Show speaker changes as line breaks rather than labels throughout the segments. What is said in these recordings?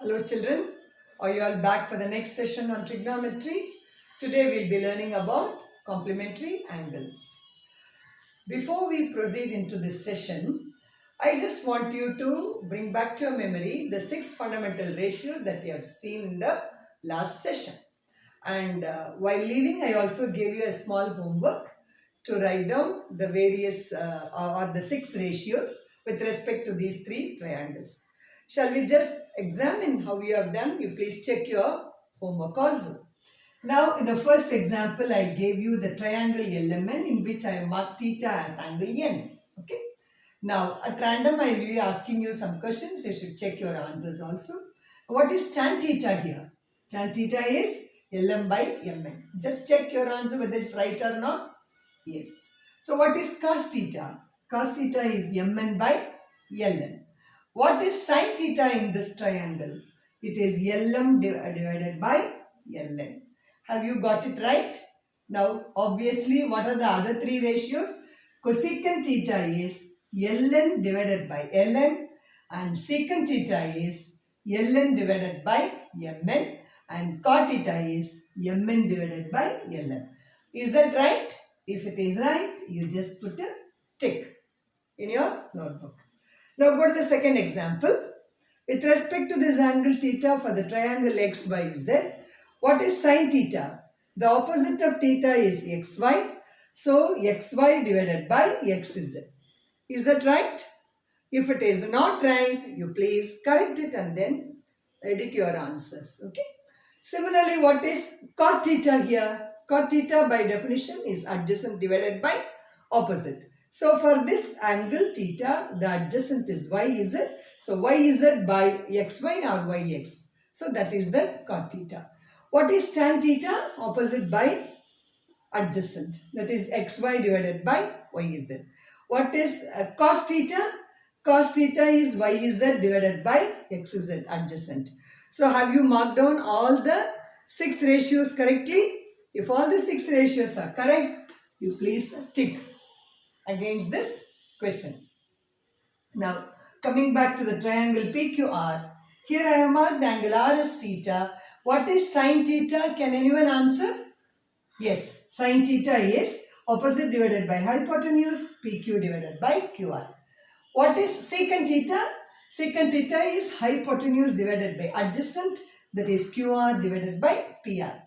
Hello children, are you all back for the next session on trigonometry? Today we'll be learning about complementary angles. Before we proceed into this session, I just want you to bring back to your memory the 6 fundamental ratios that we have seen in the last session. And while leaving, I also gave you a small homework to write down the various or the 6 ratios with respect to these 3 triangles. Shall we just examine how you have done? You please check your homework also. Now in the first example, I gave you the triangle LMN in which I marked theta as angle N. Okay. Now at random I will be asking you some questions. You should check your answers also. What is tan theta here? Tan theta is LM by MN. Just check your answer whether it's right or not. Yes. So what is cos theta? Cos theta is MN by LN. What is sin theta in this triangle? It is LM divided by LN. Have you got it right? Now, obviously, what are the other 3 ratios? Cosecant theta is LN divided by LN and secant theta is LN divided by MN and cot theta is MN divided by LN. Is that right? If it is right, you just put a tick in your notebook. Now go to the second example. With respect to this angle theta for the triangle XYZ, what is sin theta? The opposite of theta is XY. So XY divided by XZ. Is that right? If it is not right, you please correct it and then edit your answers. Okay. Similarly, what is cot theta here? Cot theta by definition is adjacent divided by opposite. So for this angle theta, the adjacent is YZ. So YZ by XY or YX. So that is the cot theta. What is tan theta? Opposite by adjacent. That is XY divided by YZ. What is cos theta? Cos theta is YZ divided by XZ adjacent. So have you marked down all the 6 ratios correctly? If all the 6 ratios are correct, you please tick against this question. Now coming back to the triangle PQR, here I have marked the angle R as theta. What is sin theta? Can anyone answer? Yes, sin theta is opposite divided by hypotenuse, PQ divided by QR. What is secant theta? Secant theta is hypotenuse divided by adjacent, that is QR divided by PR.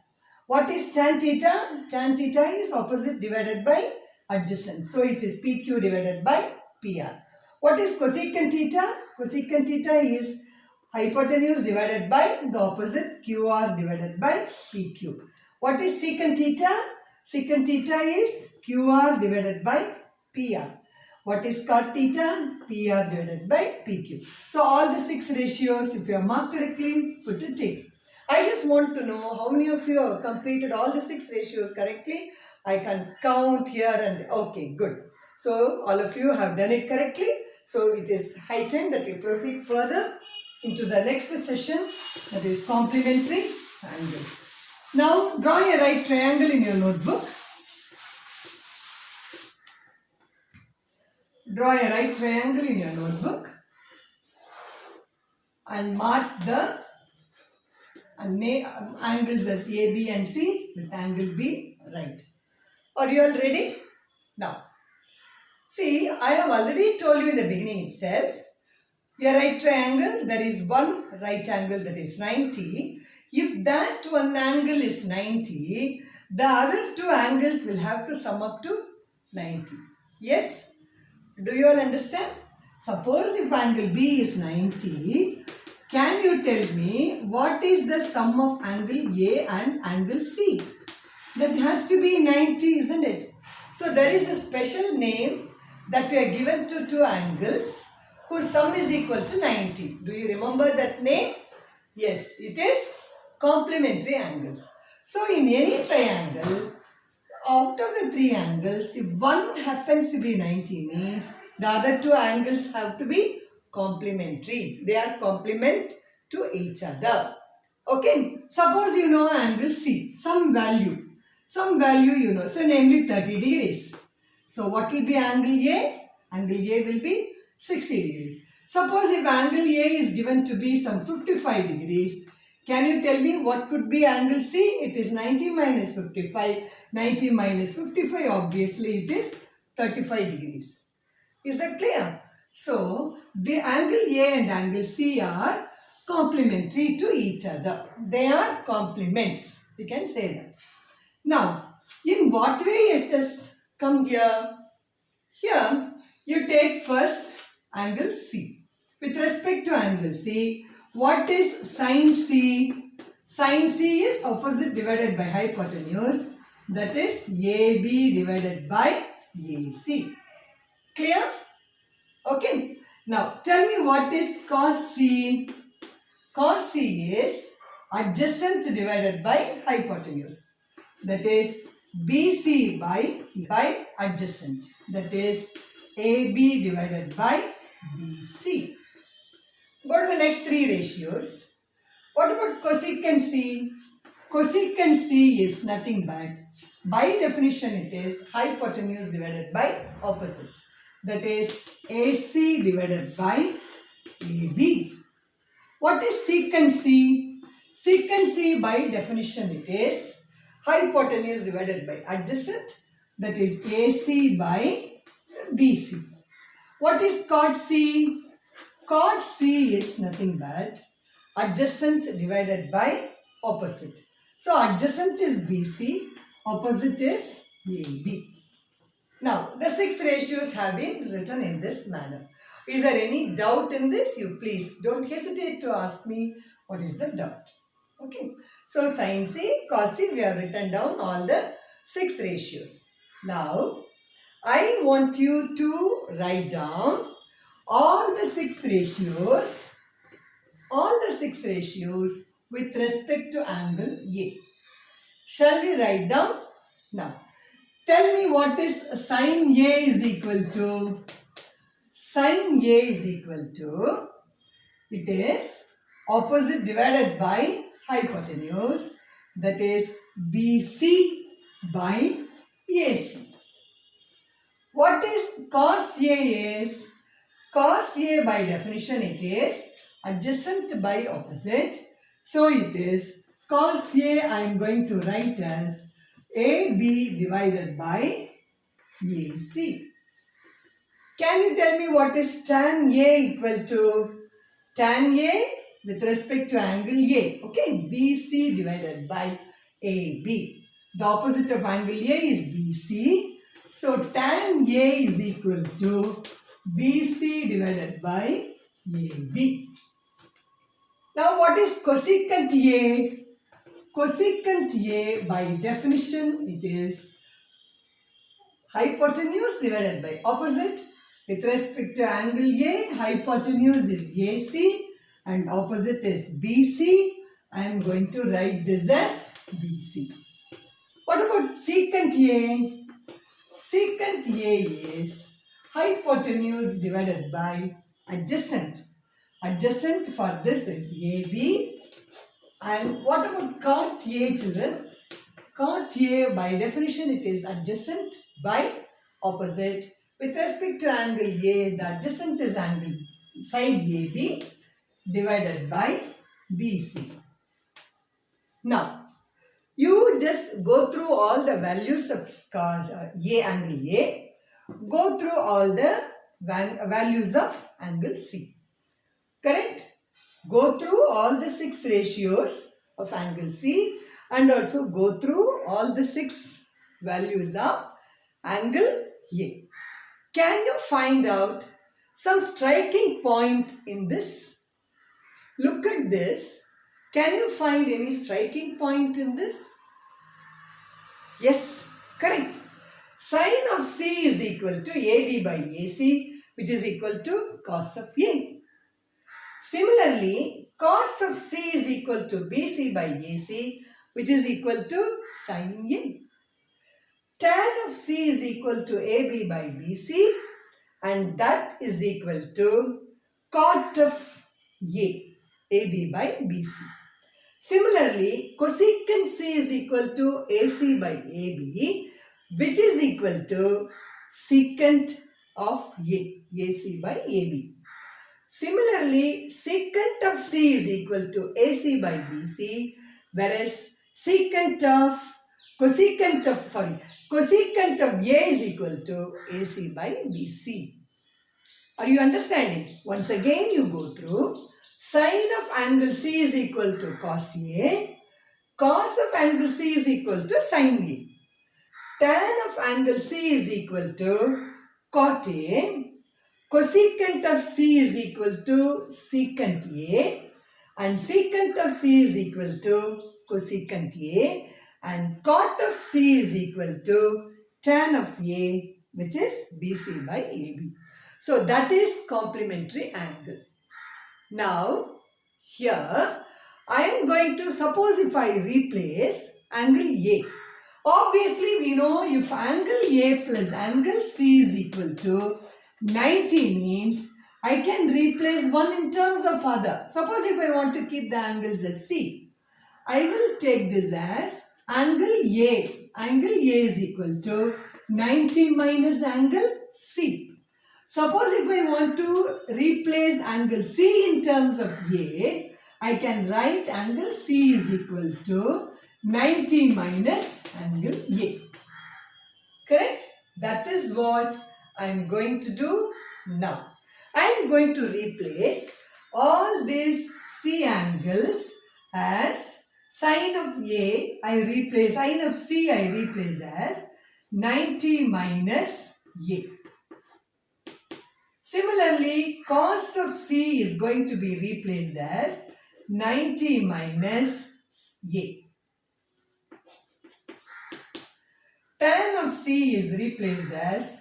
What is tan theta? Tan theta is opposite divided by adjacent. So it is PQ divided by PR. What is cosecant theta? Cosecant theta is hypotenuse divided by the opposite QR divided by PQ. What is secant theta? Secant theta is QR divided by PR. What is cot theta? PR divided by PQ. So all the 6 ratios, if you have marked correctly, put a tick. I just want to know how many of you have completed all the 6 ratios correctly. I can count here and okay, good. So all of you have done it correctly. So it is high time that we proceed further into the next session, that is complementary angles. Now draw a right triangle in your notebook. Draw a right triangle in your notebook and mark the angles as A, B and C with angle B right. Are you all ready? Now, see, I have already told you in the beginning itself, a right triangle, there is one right angle that is 90. If that one angle is 90, the other 2 angles will have to sum up to 90. Yes? Do you all understand? Suppose if angle B is 90, can you tell me what is the sum of angle A and angle C? That has to be 90, isn't it? So there is a special name that we are given to 2 angles whose sum is equal to 90. Do you remember that name? Yes, it is complementary angles. So in any triangle, out of the 3 angles, if one happens to be 90 means the other 2 angles have to be complementary. They are complement to each other. Okay, suppose you know angle C, some value you know, so namely 30 degrees. So what will be angle A? Angle A will be 60 degrees. Suppose if angle A is given to be some 55 degrees, can you tell me what could be angle C? It is 90 minus 55. 90 minus 55, obviously it is 35 degrees. Is that clear? So, the angle A and angle C are complementary to each other. They are complements. We can say that. Now, in what way it has come here? Here, you take first angle C. With respect to angle C, what is sine C? Sine C is opposite divided by hypotenuse. That is AB divided by AC. Clear? Okay. Now, tell me what is cos C? Cos C is adjacent divided by hypotenuse. That is BC by adjacent. That is AB divided by BC. Go to the next three ratios. What about cosecant C? Cosecant C is nothing but, by definition it is hypotenuse divided by opposite. That is AC divided by AB. What is secant C? Secant C by definition it is hypotenuse divided by adjacent. That is AC by BC. What is cot C? Cot C is nothing but adjacent divided by opposite. So adjacent is BC, opposite is AB. Now the six ratios have been written in this manner. Is there any doubt in this? You please don't hesitate to ask me what is the doubt. Okay. So sin C, cos C, we have written down all the six ratios. Now I want you to write down all the six ratios with respect to angle A. Shall we write down? Now, tell me what is sin A is equal to. Sin A is equal to, it is opposite divided by hypotenuse, that is BC by AC. What is cos A is? Cos A by definition it is adjacent by opposite. So it is cos A I am going to write as AB divided by AC. Can you tell me what is tan A equal to? Tan A with respect to angle A. Okay, BC divided by AB. The opposite of angle A is BC. So tan A is equal to BC divided by AB. Now what is cosecant A? Cosecant A by definition it is hypotenuse divided by opposite. With respect to angle A, hypotenuse is AC and opposite is BC. I am going to write this as BC. What about secant A? Secant A is hypotenuse divided by adjacent. Adjacent for this is AB. And what about cot A, children? Cot A by definition it is adjacent by opposite. With respect to angle A, the adjacent is angle side AB divided by BC. Now, you just go through all the values of cos A angle A. Go through all the values of angle C. Correct? Go through all the six ratios of angle C and also go through all the six values of angle A. Can you find out some striking point in this? Look at this. Can you find any striking point in this? Yes, correct. Sin of C is equal to AB by AC, which is equal to cos of A. Similarly, cos of C is equal to BC by AC, which is equal to sin A. Tan of C is equal to AB by BC, and that is equal to cot of A, AB by BC. Similarly, cosecant C is equal to AC by AB, which is equal to secant of A, AC by AB. Similarly, secant of C is equal to AC by BC, whereas cosecant of A is equal to AC by BC. Are you understanding? Once again you go through. Sine of angle C is equal to cos A. Cos of angle C is equal to sin A. Tan of angle C is equal to cot A. Cosecant of C is equal to secant A. And secant of C is equal to cosecant A. And cot of C is equal to tan of A, which is BC by AB. So that is complementary angle. Now, here I am going to, suppose if I replace angle A. Obviously, we know if angle A plus angle C is equal to 90 means I can replace one in terms of other. Suppose if I want to keep the angles as C, I will take this as angle A. Angle A is equal to 90 minus angle C. Suppose if I want to replace angle C in terms of A, I can write angle C is equal to 90 minus angle A. Correct? That is what I am going to do now. I am going to replace all these C angles as sine of A, sine of C I replace as 90 minus A. Similarly, cos of C is going to be replaced as 90 minus A. Tan of C is replaced as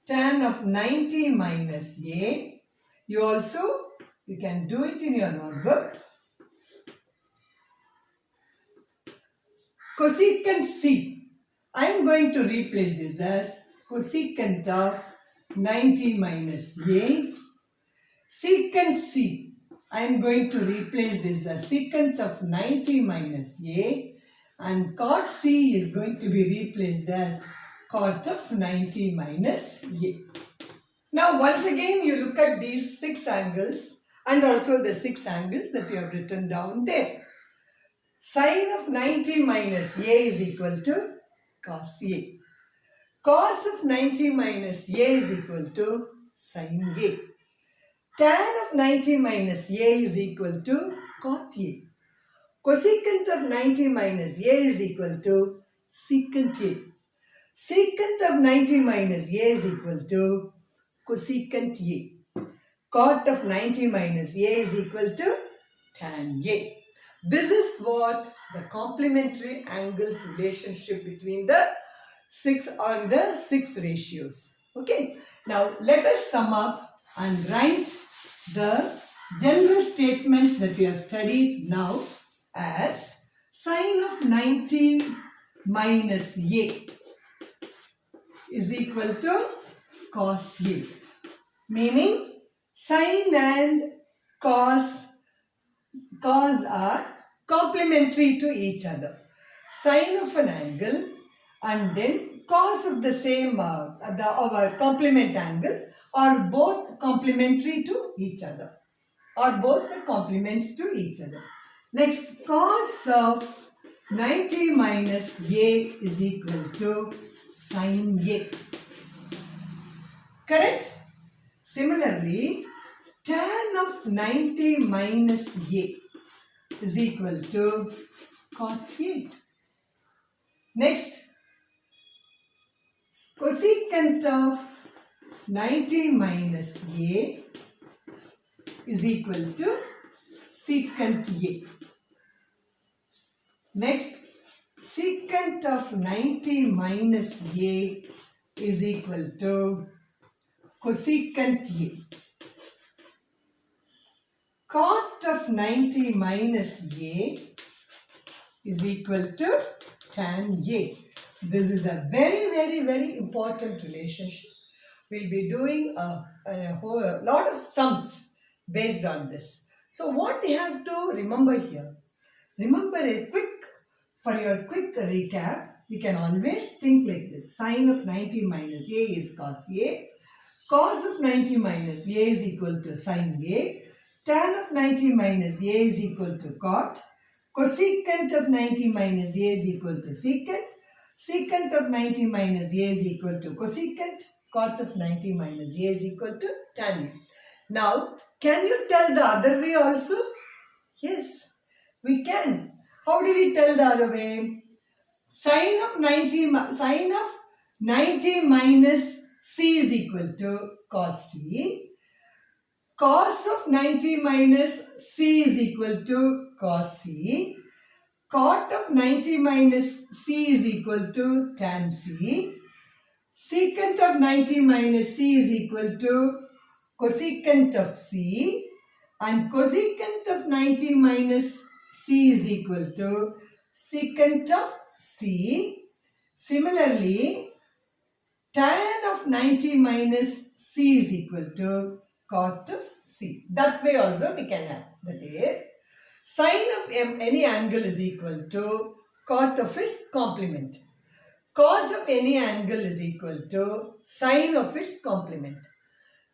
tan of 90 minus A. You can do it in your notebook. Cosecant C. I am going to replace this as cosecant of 90 minus A. Secant C. I am going to replace this as secant of 90 minus A. And cot C is going to be replaced as cot of 90 minus A. Now once again you look at these 6 angles and also the 6 angles that you have written down there. Sine of 90 minus A is equal to cos A. Cos of 90 minus A is equal to sin A. Tan of 90 minus A is equal to cot A. Cosecant of 90 minus A is equal to secant A. Secant of 90 minus A is equal to cosecant A. Cot of 90 minus A is equal to tan A. This is what the complementary angles relationship between the 6 ratios. Okay. Now let us sum up and write the general statements that we have studied now as sine of 90 minus A is equal to cos A. Meaning sine and cos are complementary to each other. Sine of an angle and then cos of the same our complement angle are both complementary to each other, or both the complements to each other. Next, cos of 90 minus A is equal to sin A. Correct? Similarly, tan of 90 minus A is equal to cot A. Next, cosecant of 90 minus A is equal to secant A. Next, secant of 90 minus A is equal to cosecant A. Cot of 90 minus A is equal to tan A. This is a very important relationship. We'll be doing a lot of sums based on this. So what we have to remember here? Remember for your quick recap, we can always think like this. Sine of 90 minus A is cos A. Cos of 90 minus A is equal to sin A. Tan of 90 minus A is equal to cot. Cosecant of 90 minus A is equal to secant. Secant of 90 minus A is equal to cosecant. Cot of 90 minus A is equal to tan A. Now, can you tell the other way also? Yes, we can. How do we tell the other way? Sine of 90 minus C is equal to cos C. Cos of 90 minus C is equal to cos C. Cot of 90 minus C is equal to tan C. Secant of 90 minus C is equal to cosecant of C. And cosecant of 90 minus C is equal to secant of C. Similarly, tan of 90 minus C is equal to cot of C. That way also we can have. That is, sine of any angle is equal to cot of its complement. Cos of any angle is equal to sine of its complement.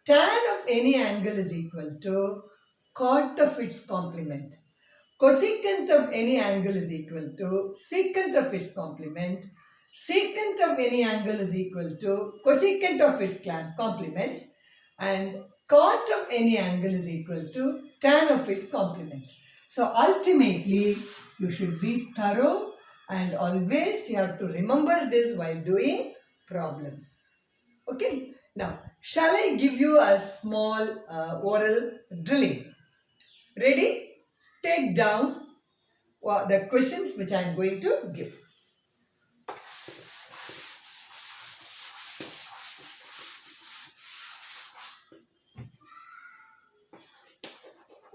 Tan of any angle is equal to cot of its complement. Cosecant of any angle is equal to secant of its complement. Secant of any angle is equal to cosecant of its complement. And cot of any angle is equal to tan of its complement. So ultimately, you should be thorough and always you have to remember this while doing problems. Okay. Now, shall I give you a small oral drilling? Ready? Take down the questions which I am going to give.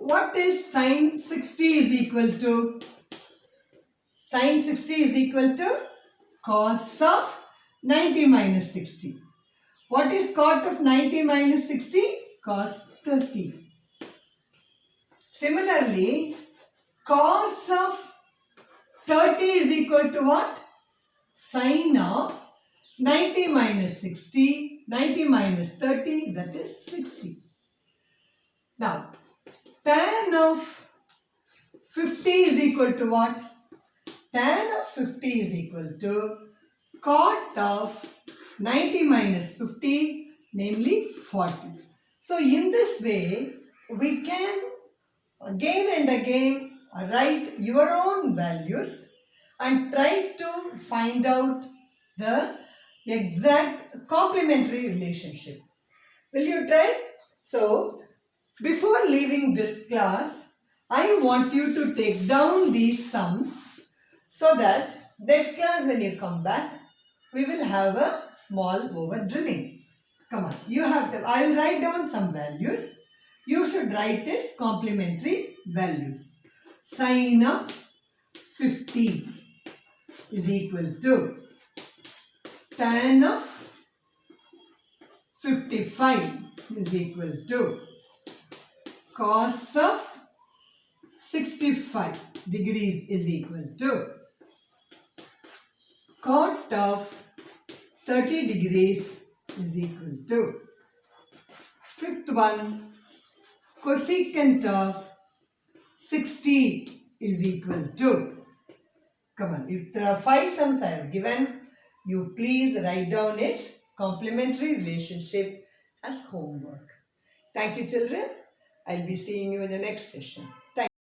What is sine 60 is equal to? Sine 60 is equal to cos of 90 minus 60. What is cot of 90 minus 60? Cos 30. Similarly, cos of 30 is equal to what? Sine of 90 minus 60. 90 minus 30, that is 60. Now, tan of 50 is equal to what? Tan of 50 is equal to cot of 90 minus 50, namely 40. So, in this way, we can again and again write your own values and try to find out the exact complementary relationship. Will you try? So, before leaving this class, I want you to take down these sums so that next class when you come back, we will have a small over drilling. Come on, you have to, I will write down some values. You should write its complementary values. Sine of 50 is equal to tan of 55 is equal to cos of 65 degrees is equal to cot of 30 degrees is equal to. Fifth one, cosecant of 60 is equal to. Come on, if there are 5 sums I have given, you please write down its complementary relationship as homework. Thank you, children. I'll be seeing you in the next session.